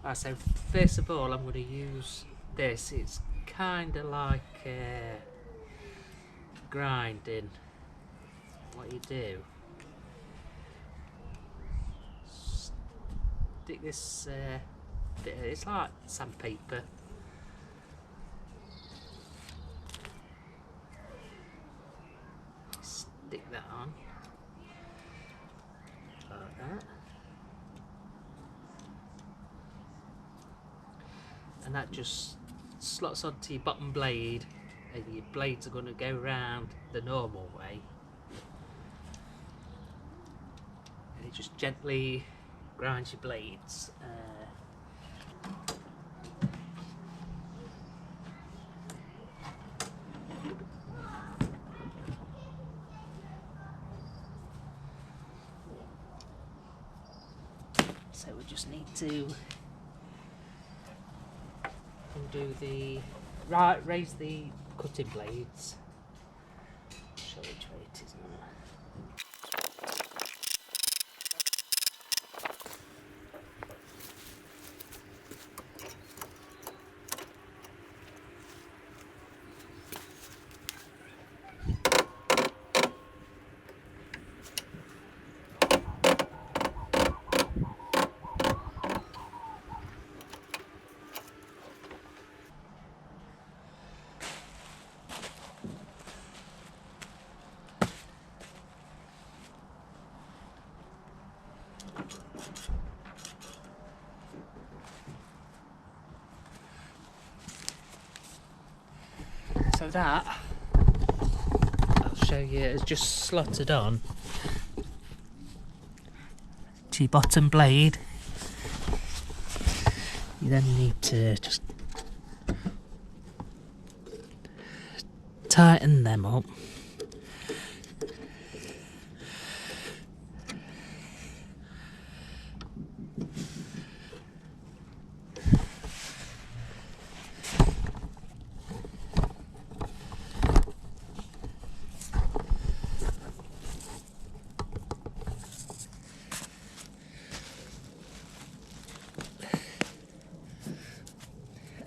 Right, so first of all I'm going to use this. It's kind of like grinding. What you do, stick this bit, it's like sandpaper. Stick that on like that, and that just slots onto your bottom blade, and your blades are going to go round the normal way, and it just gently grinds your blades. So we just need to undo the raise the cutting blades. Show which way it is now. So that, I'll show you, it's just slotted on to your bottom blade. You then need to just tighten them up.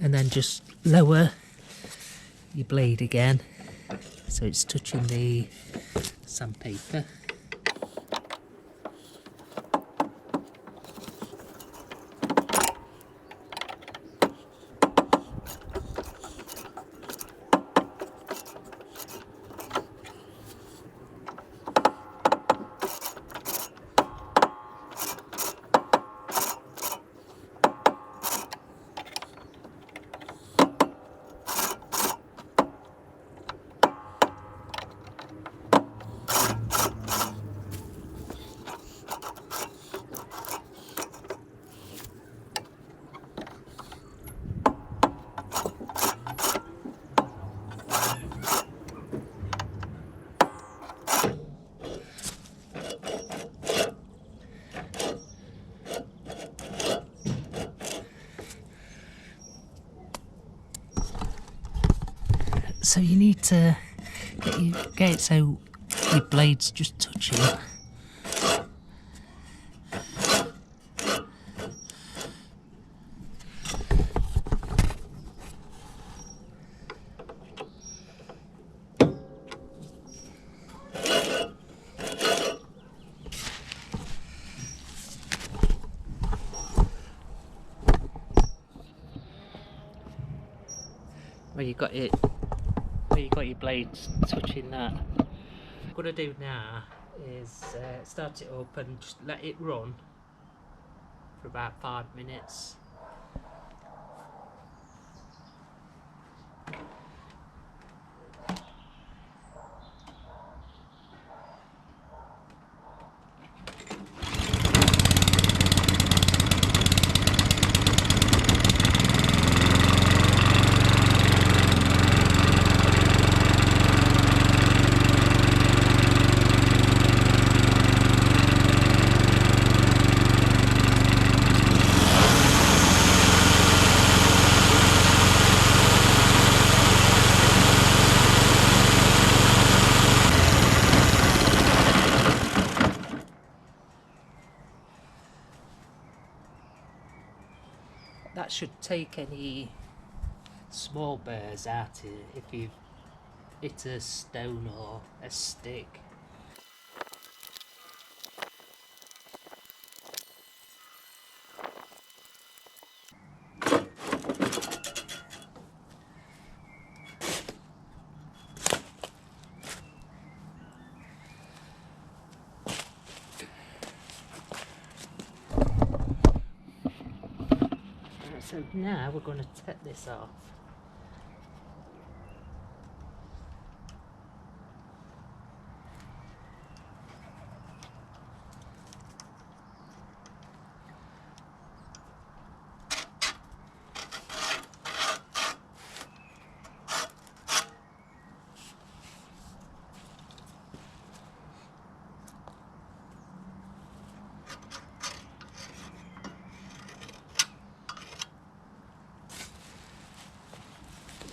And then just lower your blade again so it's touching the sandpaper. So you need to get it so your blade's just touching. Where you got it. You got your blades touching that. What I'm going to do now is start it up and just let it run for about 5 minutes. that should take any small burrs out if you've hit a stone or a stick. So now we're going to take this off.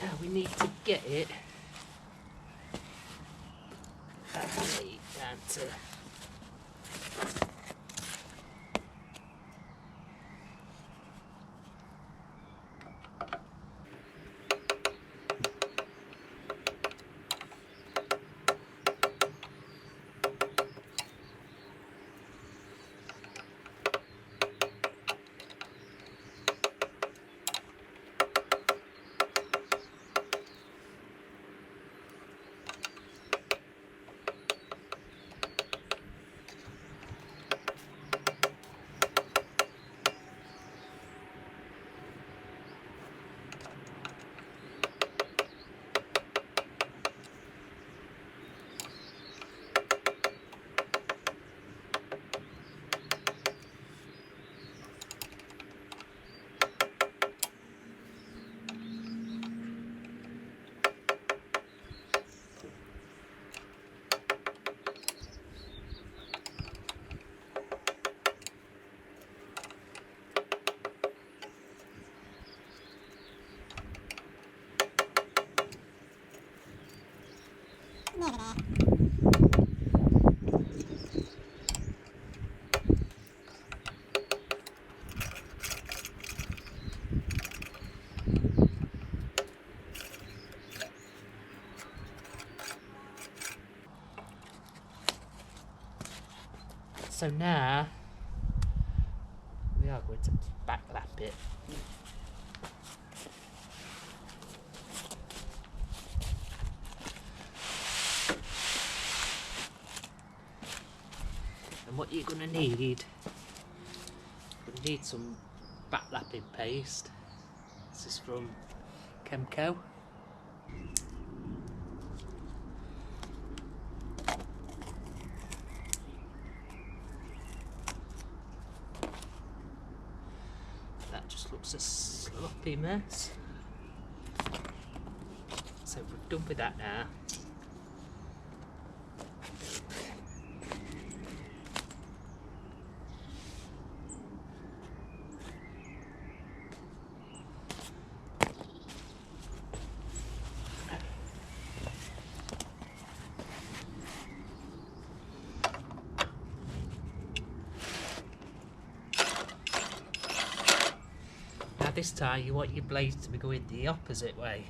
Now we need to get it actually down to so now we are going to backlap it. And what you're going to need some backlapping paste. This is from Chemico. That just looks a sloppy mess. So we're done with that now. This time you want your blades to be going the opposite way.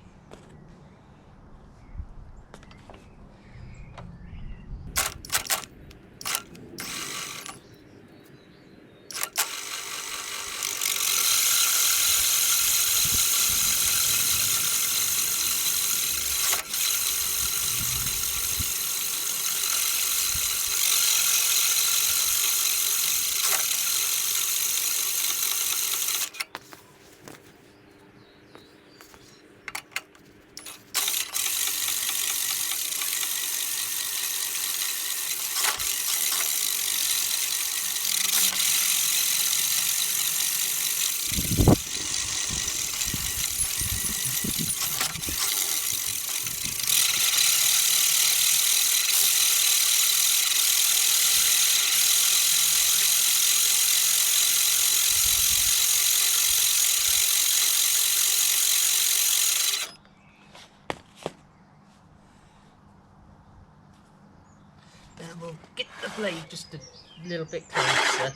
And we'll get the blade just a little bit closer.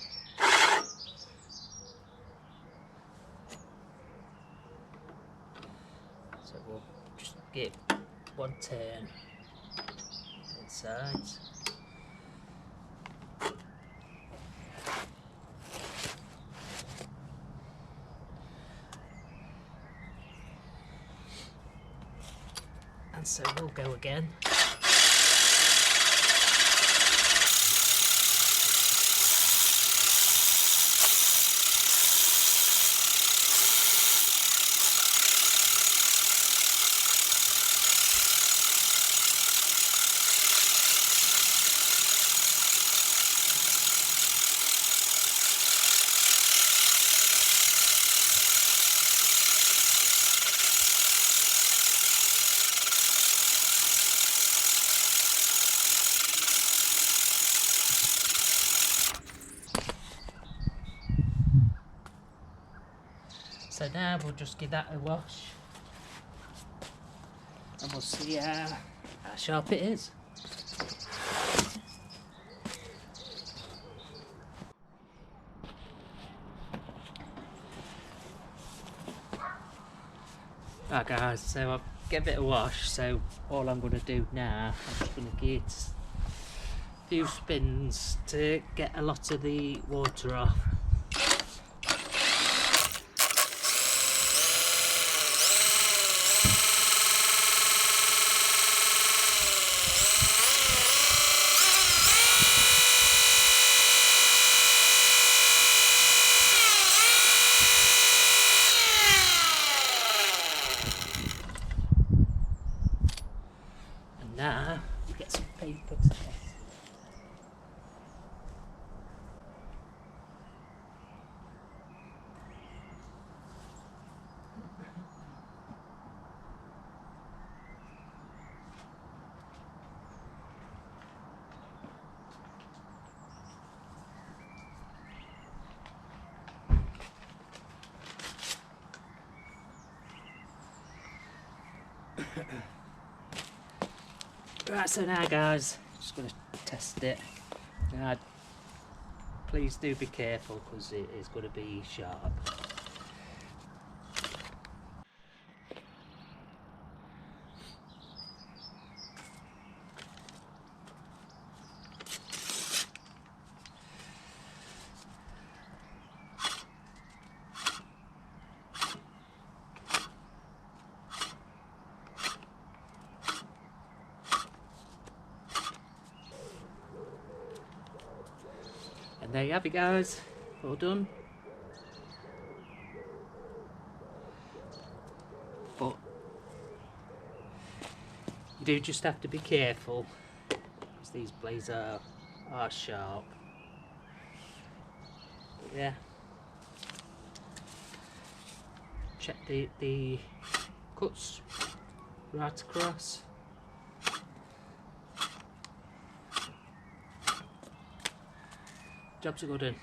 So we'll just give one turn inside. And so we'll go again. So now we'll just give that a wash and we'll see how sharp it is. Right guys, so I've given it a wash, so all I'm going to do now, I'm just going to get a few spins to get a lot of the water off. Now we get some paper to test. Right, so now guys, just going to test it. Now, please do be careful because it is going to be sharp. And there you have it guys, all done. But you do just have to be careful because these blades are sharp. But yeah, check the cuts right across. Job's a good one.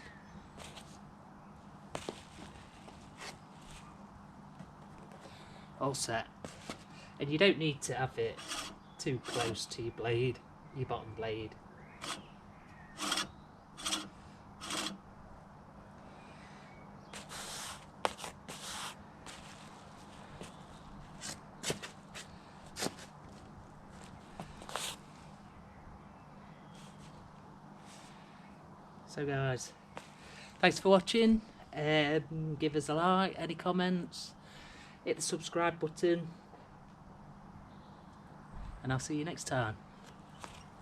All set. And you don't need to have it too close to your blade, your bottom blade. So guys, thanks for watching. Give us a like, any comments, hit the subscribe button, and I'll see you next time.